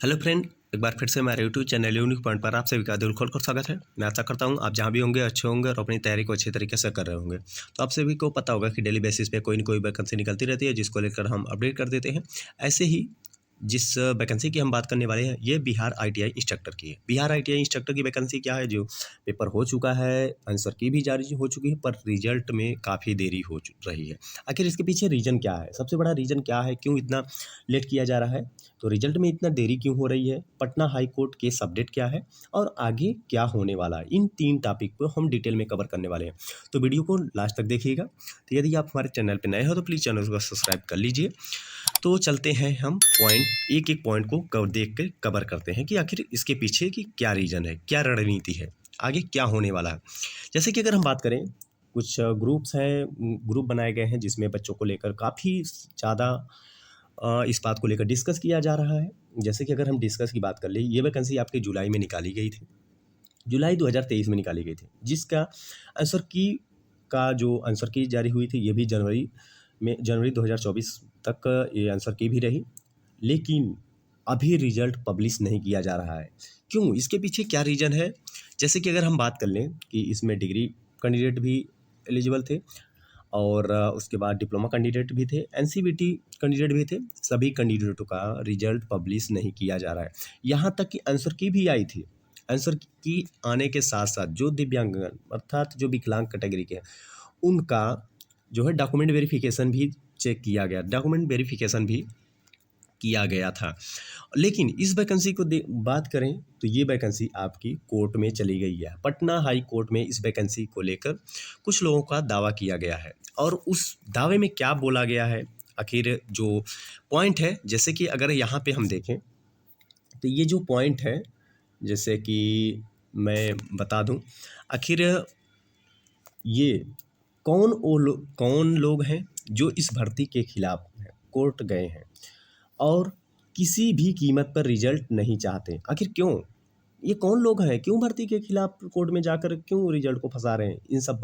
Hello friend, एक बार फिर से हमारे यूट्यूब चैनल यूनिक पॉइंट पर आप सभी का दिल खोलकर स्वागत है। मैं आशा करता हूं आप जहां भी होंगे अच्छे होंगे और अपनी तैयारी को अच्छे तरीके से कर रहे होंगे। तो आप सभी को पता होगा कि डेली बेसिस पे कोई ना कोई वैकेंसी निकलती रहती है जिसको लेकर हम अपडेट कर देते हैं। ऐसे ही जिस वैकेंसी की हम बात करने वाले हैं ये बिहार आईटीआई इंस्ट्रक्टर की है। बिहार आईटीआई इंस्ट्रक्टर की वैकेंसी क्या है, जो पेपर हो चुका है, आंसर की भी जारी हो चुकी है, पर रिजल्ट में काफ़ी देरी हो रही है। आखिर इसके पीछे रीज़न क्या है, सबसे बड़ा रीज़न क्या है, क्यों इतना लेट किया जा रहा है, तो रिजल्ट में इतना देरी क्यों हो रही है, Patna high court case update क्या है और आगे क्या होने वाला है, इन 3 टॉपिक को हम डिटेल में कवर करने वाले हैं। तो वीडियो को लास्ट तक देखिएगा। तो यदि आप हमारे चैनल पर नए हो तो प्लीज़ चैनल को सब्सक्राइब कर लीजिए। तो चलते हैं, हम एक एक पॉइंट को देख के कवर करते हैं कि आखिर इसके पीछे की क्या रीज़न है, क्या रणनीति है, आगे क्या होने वाला है। जैसे कि अगर हम बात करें, कुछ ग्रुप्स हैं, ग्रुप बनाए गए हैं जिसमें बच्चों को लेकर काफ़ी ज़्यादा इस बात को लेकर डिस्कस किया जा रहा है। जैसे कि अगर हम डिस्कस की बात कर लें, ये वैकेंसी आपकी जुलाई में निकाली गई थी, जुलाई 2023 में निकाली गई थी, जिसका आंसर की का जो आंसर की जारी हुई थी ये भी जनवरी 2024 तक ये आंसर की भी रही, लेकिन अभी रिजल्ट पब्लिश नहीं किया जा रहा है। क्यों, इसके पीछे क्या रीज़न है? जैसे कि अगर हम बात कर लें कि इसमें डिग्री कैंडिडेट भी एलिजिबल थे और उसके बाद डिप्लोमा कैंडिडेट भी थे, एनसीवीटी कैंडिडेट भी थे। सभी कैंडिडेटों का रिजल्ट पब्लिश नहीं किया जा रहा है। यहाँ तक कि आंसर की भी आई थी। आंसर की आने के साथ साथ जो दिव्यांगजन अर्थात जो विकलांग कैटेगरी के हैं, उनका जो है डॉक्यूमेंट वेरिफिकेशन भी चेक किया गया, डॉक्यूमेंट वेरिफिकेशन भी किया गया था। लेकिन इस वैकेंसी को बात करें तो ये वैकेंसी आपकी कोर्ट में चली गई है। पटना हाई कोर्ट में इस वैकेंसी को लेकर कुछ लोगों का दावा किया गया है, और उस दावे में क्या बोला गया है, आखिर जो पॉइंट है, जैसे कि अगर यहाँ पे हम देखें तो ये जो पॉइंट है, जैसे कि मैं बता दूं, आखिर ये कौन लोग हैं जो इस भर्ती के खिलाफ कोर्ट गए हैं और किसी भी कीमत पर रिजल्ट नहीं चाहते। आखिर क्यों, ये कौन लोग हैं, क्यों भर्ती के खिलाफ कोर्ट में जाकर क्यों रिजल्ट को फंसा रहे हैं, इन सब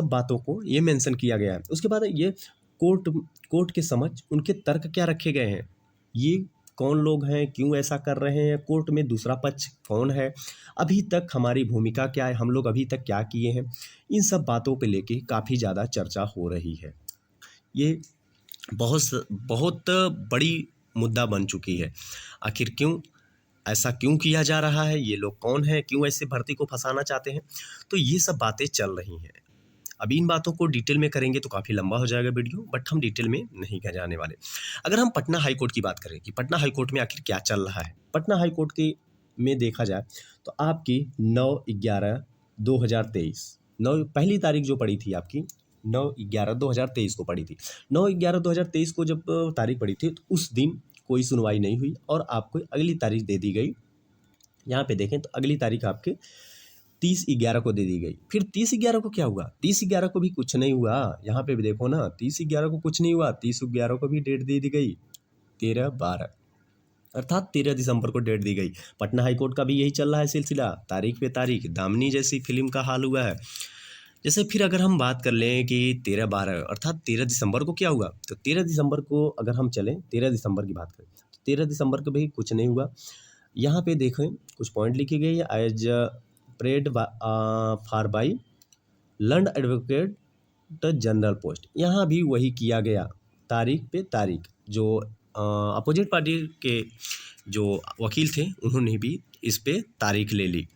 बातों को ये मेंशन किया गया है। उसके बाद ये कोर्ट के समझ उनके तर्क क्या रखे गए हैं, ये कौन लोग हैं, क्यों ऐसा कर रहे हैं, कोर्ट में दूसरा पक्ष कौन है, अभी तक हमारी भूमिका क्या है, हम लोग अभी तक क्या किए हैं, इन सब बातों पे लेके काफ़ी ज़्यादा चर्चा हो रही है। ये बहुत बड़ी मुद्दा बन चुकी है। आखिर क्यों ऐसा क्यों किया जा रहा है, ये लोग कौन हैं, क्यों ऐसे भर्ती को फंसाना चाहते हैं, तो ये सब बातें चल रही हैं। अब इन बातों को डिटेल में करेंगे तो काफ़ी लंबा हो जाएगा वीडियो, बट हम डिटेल में नहीं जाने वाले। अगर हम पटना हाई कोर्ट की बात करें कि पटना हाई कोर्ट में आखिर क्या चल रहा है, पटना हाई कोर्ट की में देखा जाए तो आपकी 9/11/2023 पहली तारीख जो पड़ी थी आपकी 9/11/2023 को पड़ी थी। 9/11/2023 को जब तारीख पड़ी थी तो उस दिन कोई सुनवाई नहीं हुई और आपको अगली तारीख दे दी गई। यहाँ पे देखें तो अगली तारीख आपके 30/11 को दे दी गई। फिर 30/11 को क्या हुआ, 30/11 को भी कुछ नहीं हुआ। यहाँ पे भी देखो ना, 30/11 को कुछ नहीं हुआ, 30/11 को भी डेट दे दी गई 13/12, अर्थात 13 दिसंबर को डेट दी गई। पटना हाईकोर्ट का भी यही चल रहा है सिलसिला, तारीख पे तारीख, दामिनी जैसी फिल्म का हाल हुआ है। जैसे फिर अगर हम बात कर लें कि 13/12 अर्थात 13 दिसंबर को क्या हुआ, तो 13 दिसंबर को अगर हम चलें, 13 दिसंबर की बात करें तो 13 दिसंबर को भी कुछ नहीं हुआ। यहाँ पे देखें कुछ पॉइंट लिखे गए, as prayed for by land advocate general post, यहाँ भी वही किया गया, तारीख पे तारीख। जो अपोजिट पार्टी के जो वकील थे उन्होंने भी इस पे तारीख ले ली।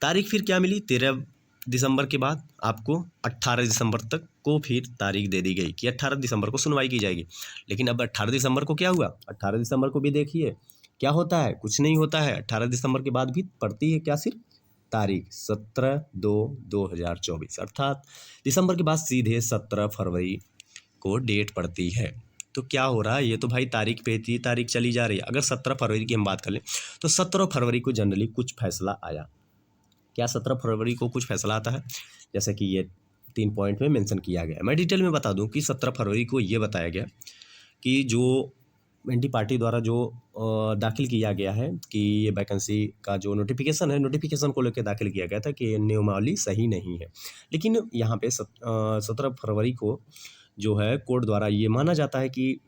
तारीख फिर क्या मिली, 13 दिसंबर के बाद आपको 18 दिसंबर तक को फिर तारीख दे दी गई कि 18 दिसंबर को सुनवाई की जाएगी। लेकिन अब 18 दिसंबर को क्या हुआ, 18 दिसंबर को भी देखिए क्या होता है, कुछ नहीं होता है। 18 दिसंबर के बाद भी पड़ती है क्या, सिर्फ तारीख 17/2/2024, अर्थात दिसंबर के बाद सीधे 17 फरवरी को डेट पड़ती है। तो क्या हो रहा है, ये तो भाई तारीख पे थी, तारीख चली जा रही है। अगर 17 फरवरी की हम बात कर लें तो 17 फरवरी को जनरली कुछ फैसला आया। क्या 17 फरवरी को कुछ फैसला आता है, जैसे कि ये 3 पॉइंट में मेंशन किया गया है। मैं डिटेल में बता दूं कि 17 फरवरी को ये बताया गया कि जो एंटी पार्टी द्वारा जो दाखिल किया गया है कि ये वैकेंसी का जो नोटिफिकेशन है, नोटिफिकेशन को लेकर दाखिल किया गया था कि नियमावली सही नहीं है। लेकिन यहाँ पे 17 फरवरी को जो है कोर्ट द्वारा ये माना जाता है कि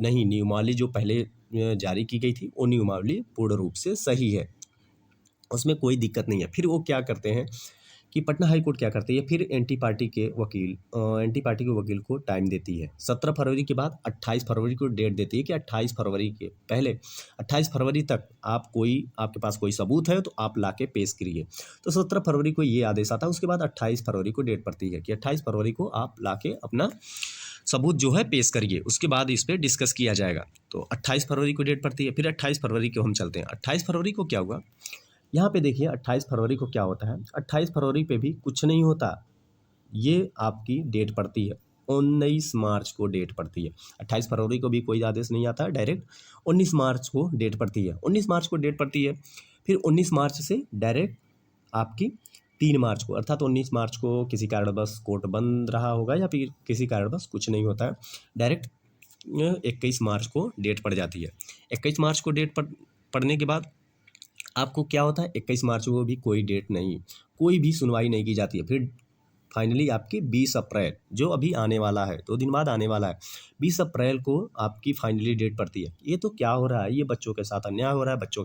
नहीं, नियमावली जो पहले जारी की गई थी वो नियमावली पूर्ण रूप से सही है, उसमें कोई दिक्कत नहीं है। फिर वो क्या करते हैं कि पटना हाई कोर्ट क्या करती है, फिर एंटी पार्टी के वकील को टाइम देती है 17 फरवरी के बाद 28 फरवरी को डेट देती है कि 28 फरवरी के पहले 28 फरवरी तक आपके पास कोई सबूत है तो आप लाके पेश करिए। तो 17 फरवरी को ये आदेश आता है, उसके बाद 28 फरवरी को डेट पड़ती है कि 28 फरवरी को आप लाके अपना सबूत जो है पेश करिए, उसके बाद इस पर डिस्कस किया जाएगा। तो 28 फरवरी को डेट पड़ती है। फिर 28 फरवरी को हम चलते हैं। 28 फरवरी को क्या हुआ, यहाँ पे देखिए 28 फरवरी को क्या होता है। 28 फरवरी पे भी कुछ नहीं होता, ये आपकी डेट पड़ती है 19 मार्च को डेट पड़ती है। 28 फरवरी को भी कोई आदेश नहीं आता, डायरेक्ट 19 मार्च को डेट पड़ती है। 19 मार्च को डेट पड़ती है, फिर 19 मार्च से डायरेक्ट आपकी 3 मार्च को, अर्थात 19 मार्च को किसी कारणवश कोर्ट बंद रहा होगा या फिर किसी कारणवश कुछ नहीं होता है, डायरेक्ट 21 मार्च को डेट पड़ जाती है। 21 मार्च को डेट पड़ने के बाद आपको क्या होता है, 21 मार्च को भी कोई डेट नहीं, कोई भी सुनवाई नहीं की जाती है। फिर फाइनली आपकी 20 अप्रैल जो अभी आने वाला है, 2 दिन बाद आने वाला है, 20 अप्रैल को आपकी फाइनली डेट पड़ती है। ये तो क्या हो रहा है, ये बच्चों के साथ अन्याय हो रहा है, बच्चों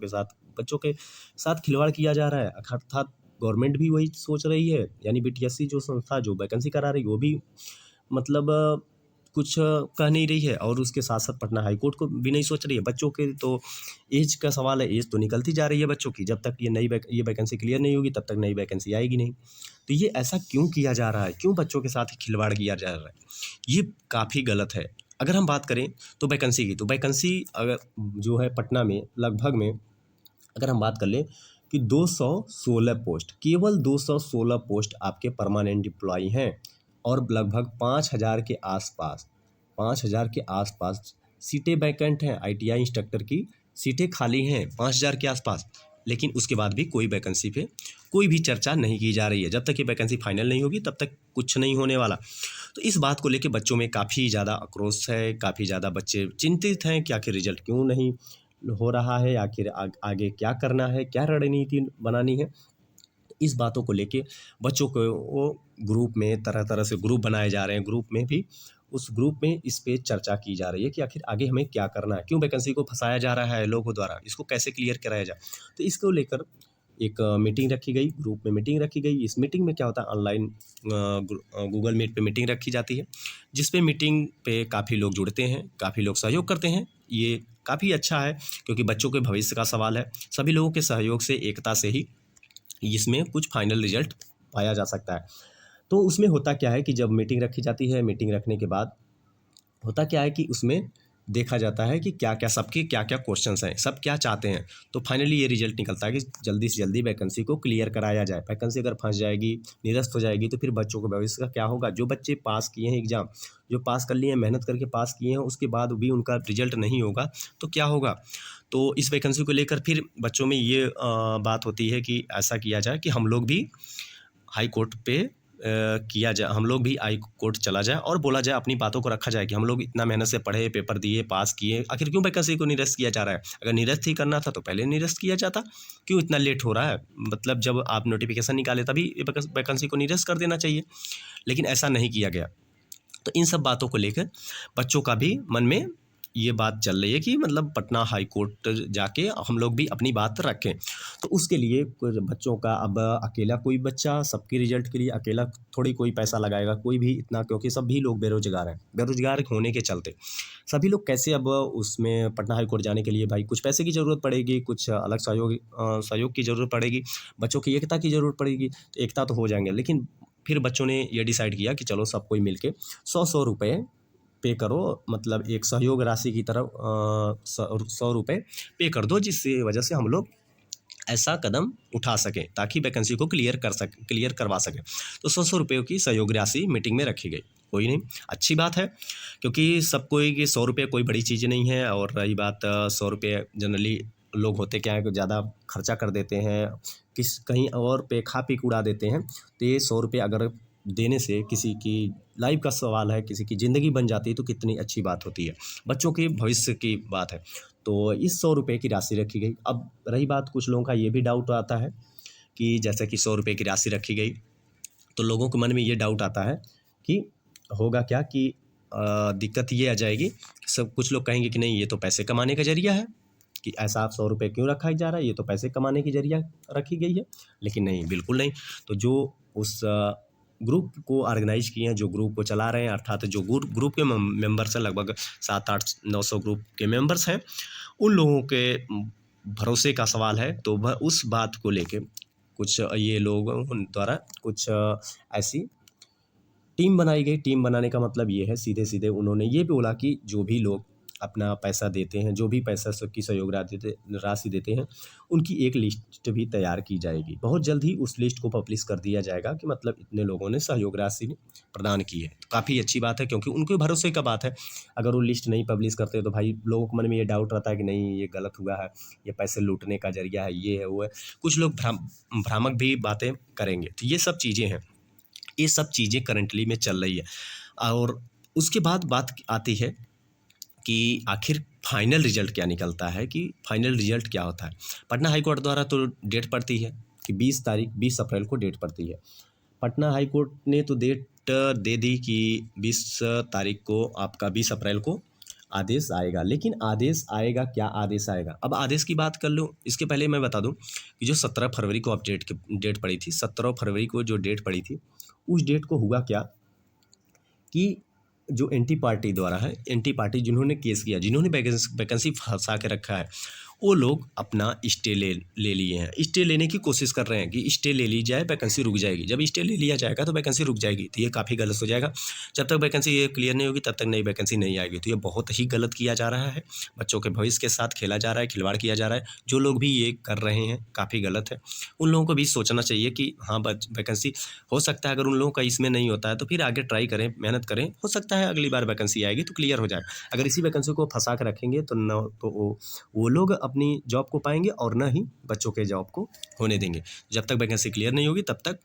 के साथ खिलवाड़ किया जा रहा है। अर्थात गवर्नमेंट भी वही सोच रही है, यानी बीटीएससी जो संस्था जो वैकेंसी करा रही है वो भी मतलब कुछ कह नहीं रही है, और उसके साथ साथ पटना हाई कोर्ट को भी नहीं सोच रही है। बच्चों के तो एज का सवाल है, एज तो निकलती जा रही है बच्चों की, जब तक ये वैकेंसी क्लियर नहीं होगी तब तक नई वैकेंसी आएगी नहीं। तो ये ऐसा क्यों किया जा रहा है, क्यों बच्चों के साथ खिलवाड़ किया जा रहा है, ये काफ़ी गलत है। अगर हम बात करें तो वैकेंसी की, तो वैकेंसी अगर जो है पटना में लगभग में अगर हम बात कर लें कि 216 पोस्ट, केवल 216 पोस्ट आपके परमानेंट एम्प्लॉई हैं, और लगभग 5,000 के आसपास सीटें वैकेंट हैं। आईटीआई इंस्ट्रक्टर की सीटें खाली हैं 5,000 के आसपास, लेकिन उसके बाद भी कोई वैकेंसी पे कोई भी चर्चा नहीं की जा रही है। जब तक ये वैकेंसी फाइनल नहीं होगी तब तक कुछ नहीं होने वाला। तो इस बात को लेके बच्चों में काफ़ी ज़्यादा आक्रोश है, काफ़ी ज़्यादा बच्चे चिंतित हैं कि आखिर रिजल्ट क्यों नहीं हो रहा है, आखिर आगे क्या करना है, क्या रणनीति बनानी है। इस बातों को लेके बच्चों को वो ग्रुप में तरह तरह से ग्रुप बनाए जा रहे हैं, ग्रुप में भी उस ग्रुप में इस पे चर्चा की जा रही है कि आखिर आगे हमें क्या करना है, क्यों वैकेंसी को फंसाया जा रहा है लोगों द्वारा, इसको कैसे क्लियर कराया जाए। तो इसको लेकर एक मीटिंग रखी गई, ग्रुप में मीटिंग रखी गई। इस मीटिंग में क्या होता है, ऑनलाइन गूगल मीट पे मीटिंग रखी जाती है, जिस पे मीटिंग पे काफ़ी लोग जुड़ते हैं, काफ़ी लोग सहयोग करते हैं। ये काफ़ी अच्छा है क्योंकि बच्चों के भविष्य का सवाल है। सभी लोगों के सहयोग से, एकता से ही इसमें कुछ फाइनल रिजल्ट पाया जा सकता है। तो उसमें होता क्या है कि जब मीटिंग रखी जाती है, मीटिंग रखने के बाद होता क्या है कि उसमें देखा जाता है कि क्या क्या सबके क्या क्या क्वेश्चंस हैं, सब क्या चाहते हैं। तो फाइनली ये रिजल्ट निकलता है कि जल्दी से जल्दी वैकेंसी को क्लियर कराया जाए। वैकेंसी अगर फंस जाएगी, निरस्त हो जाएगी, तो फिर बच्चों के भविष्य का क्या होगा। जो बच्चे पास किए हैं एग्ज़ाम, जो पास कर लिए हैं, मेहनत करके पास किए हैं, उसके बाद भी उनका रिजल्ट नहीं होगा तो क्या होगा। तो इस वैकेंसी को लेकर फिर बच्चों में ये बात होती है कि ऐसा किया जाए कि हम लोग भी हाई कोर्ट पे किया जाए, हम लोग भी हाई कोर्ट चला जाए और बोला जाए, अपनी बातों को रखा जाए कि हम लोग इतना मेहनत से पढ़े, पेपर दिए, पास किए, आखिर क्यों वैकेंसी को निरस्त किया जा रहा है। अगर निरस्त ही करना था तो पहले निरस्त किया जाता, क्यों इतना लेट हो रहा है। मतलब जब आप नोटिफिकेशन निकाले तभी वैकेंसी को निरस्त कर देना चाहिए, लेकिन ऐसा नहीं किया गया। तो इन सब बातों को लेकर बच्चों का भी मन में ये बात चल रही है कि मतलब पटना हाई कोर्ट जाके हम लोग भी अपनी बात रखें। तो उसके लिए कुछ बच्चों का, अब अकेला कोई बच्चा सबके रिजल्ट के लिए अकेला थोड़ी कोई पैसा लगाएगा, कोई भी इतना, क्योंकि सभी लोग बेरोजगार हैं। बेरोजगार होने के चलते सभी लोग कैसे अब उसमें पटना हाई कोर्ट जाने के लिए भाई कुछ पैसे की ज़रूरत पड़ेगी, कुछ अलग सहयोग की ज़रूरत पड़ेगी, बच्चों की एकता की ज़रूरत पड़ेगी। तो एकता तो हो जाएंगे, लेकिन फिर बच्चों ने ये डिसाइड किया कि चलो सब कोई मिलके 100 रुपये पे करो, मतलब एक सहयोग राशि की तरफ 100 रुपये पे कर दो, जिससे वजह से हम लोग ऐसा कदम उठा सकें ताकि वैकेंसी को क्लियर करवा सकें। तो 100 रुपये की सहयोग राशि मीटिंग में रखी गई। कोई नहीं, अच्छी बात है, क्योंकि सब कोई कि 100 रुपये कोई बड़ी चीज़ नहीं है। और रही बात 100 रुपये, जनरली लोग होते क्या है कि ज़्यादा खर्चा कर देते हैं, कहीं और पे खा पी के उड़ा देते हैं। तो ये 100 रुपये अगर देने से किसी की लाइफ का सवाल है, किसी की ज़िंदगी बन जाती है, तो कितनी अच्छी बात होती है, बच्चों के भविष्य की बात है। तो इस 100 रुपये की राशि रखी गई। अब रही बात, कुछ लोगों का ये भी डाउट आता है कि जैसे कि 100 रुपये की राशि रखी गई, तो लोगों के मन में ये डाउट आता है कि होगा क्या कि दिक्कत ये आ जाएगी, सब कुछ लोग कहेंगे कि नहीं ये तो पैसे कमाने का जरिया है, कि ऐसा आप 100 रुपये क्यों रखा जा रहा है, ये तो पैसे कमाने की जरिया रखी गई है। लेकिन नहीं, बिल्कुल नहीं। तो जो उस ग्रुप को ऑर्गेनाइज किए हैं, जो ग्रुप को चला रहे हैं, अर्थात जो ग्रुप के मेंबर्स हैं, लगभग 700-800-900 ग्रुप के मेंबर्स हैं, उन लोगों के भरोसे का सवाल है। तो वह उस बात को लेके कुछ ये लोगों द्वारा कुछ ऐसी टीम बनाई गई। टीम बनाने का मतलब ये है, सीधे सीधे उन्होंने ये बोला कि जो भी लोग अपना पैसा देते हैं, जो भी पैसा की सहयोग राशि देते हैं, उनकी एक लिस्ट भी तैयार की जाएगी। बहुत जल्द ही उस लिस्ट को पब्लिश कर दिया जाएगा कि मतलब इतने लोगों ने सहयोग राशि प्रदान की है। तो काफ़ी अच्छी बात है, क्योंकि उनके भरोसे का बात है। अगर वो लिस्ट नहीं पब्लिश करते तो भाई लोगों के मन में ये डाउट रहता है कि नहीं ये गलत हुआ है, ये पैसे लूटने का जरिया है, ये है वो है। कुछ लोग भ्रामक भी बातें करेंगे। तो ये सब चीज़ें हैं, ये सब चीज़ें करंटली में चल रही है। और उसके बाद बात आती है कि आखिर फाइनल रिजल्ट क्या निकलता है, कि फाइनल रिजल्ट क्या होता है। पटना हाई कोर्ट द्वारा तो डेट पड़ती है कि 20 अप्रैल को डेट पड़ती है। पटना हाई कोर्ट ने तो डेट दे दी कि 20 तारीख को आपका 20 अप्रैल को आदेश आएगा। लेकिन आदेश आएगा, क्या आदेश आएगा? अब आदेश की बात कर लो, इसके पहले मैं बता दूं कि जो 17 फरवरी को डेट पड़ी थी, 17 फरवरी को जो डेट पड़ी थी, उस डेट को हुआ क्या कि जो एंटी पार्टी द्वारा है, एंटी पार्टी जिन्होंने केस किया, जिन्होंने वैकेंसी फंसा के रखा है, वो लोग अपना स्टे ले लिए हैं। स्टे लेने की कोशिश कर रहे हैं कि स्टे ले ली जाए, वैकेंसी रुक जाएगी। जब स्टे ले लिया जाएगा तो वैकेंसी रुक जाएगी, तो ये काफ़ी गलत हो जाएगा। जब तक वैकेंसी ये क्लियर नहीं होगी तब तक नई वैकेंसी नहीं आएगी। तो ये बहुत ही गलत किया जा रहा है, बच्चों के भविष्य के साथ खेला जा रहा है, खिलवाड़ किया जा रहा है। जो लोग भी ये कर रहे हैं काफ़ी गलत है। उन लोगों को भी सोचना चाहिए कि हाँ वैकेंसी हो सकता है, अगर उन लोगों का इसमें नहीं होता है तो फिर आगे ट्राई करें, मेहनत करें, हो सकता है अगली बार वैकेंसी आएगी तो क्लियर हो जाए। अगर इसी वैकेंसी को फंसा कर रखेंगे तो न तो वो लोग अपनी जॉब को पाएंगे और न ही बच्चों के जॉब को होने देंगे। जब तक वैकेंसी क्लियर नहीं होगी तब तक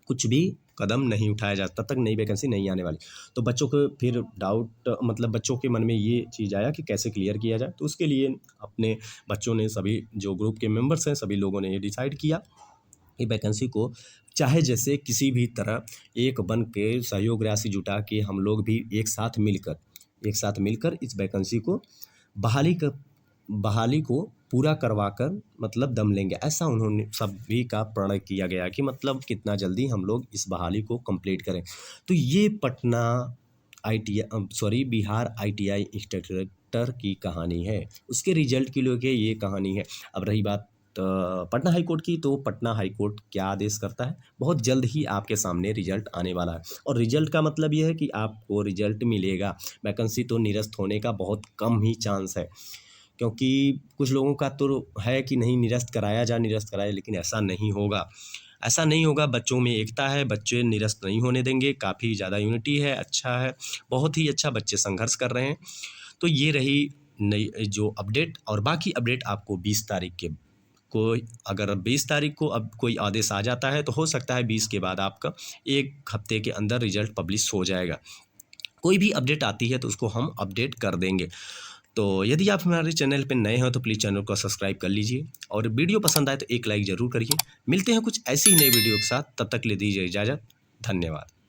कुछ भी कदम नहीं उठाया जाता, तब तक नई वैकेंसी नहीं आने वाली। तो बच्चों को फिर डाउट, मतलब बच्चों के मन में ये चीज़ आया कि कैसे क्लियर किया जाए। तो उसके लिए अपने बच्चों ने, सभी जो ग्रुप के मेंबर्स हैं, सभी लोगों ने ये डिसाइड किया कि वैकेंसी को चाहे जैसे किसी भी तरह एक बन के सहयोग राशि जुटा के हम लोग भी एक साथ मिलकर इस वैकेंसी को बहाली को पूरा करवाकर मतलब दम लेंगे। ऐसा उन्होंने सभी का प्रण किया गया कि मतलब कितना जल्दी हम लोग इस बहाली को कंप्लीट करें। तो ये बिहार ITI इंस्ट्रक्टर की कहानी है, उसके रिजल्ट की लेके ये कहानी है। अब रही बात पटना हाई कोर्ट की, तो पटना हाई कोर्ट क्या आदेश करता है, बहुत जल्द ही आपके सामने रिजल्ट आने वाला है। और रिजल्ट का मतलब ये है कि आपको रिजल्ट मिलेगा। वैकेंसी तो निरस्त होने का बहुत कम ही चांस है, क्योंकि कुछ लोगों का तो है कि नहीं निरस्त कराया, लेकिन ऐसा नहीं होगा। बच्चों में एकता है, बच्चे निरस्त नहीं होने देंगे। काफ़ी ज़्यादा यूनिटी है, अच्छा है, बहुत ही अच्छा, बच्चे संघर्ष कर रहे हैं। तो ये रही नई जो अपडेट, और बाकी अपडेट आपको 20 तारीख के अगर 20 तारीख को अब कोई आदेश आ जाता है तो हो सकता है 20 के बाद आपका 1 हफ्ते के अंदर रिजल्ट पब्लिश हो जाएगा। कोई भी अपडेट आती है तो उसको हम अपडेट कर देंगे। तो यदि आप हमारे चैनल पर नए हैं तो प्लीज़ चैनल को सब्सक्राइब कर लीजिए, और वीडियो पसंद आए तो एक लाइक ज़रूर करिए। मिलते हैं कुछ ऐसी ही नई वीडियो के साथ, तब तक ले दीजिए इजाज़त। धन्यवाद।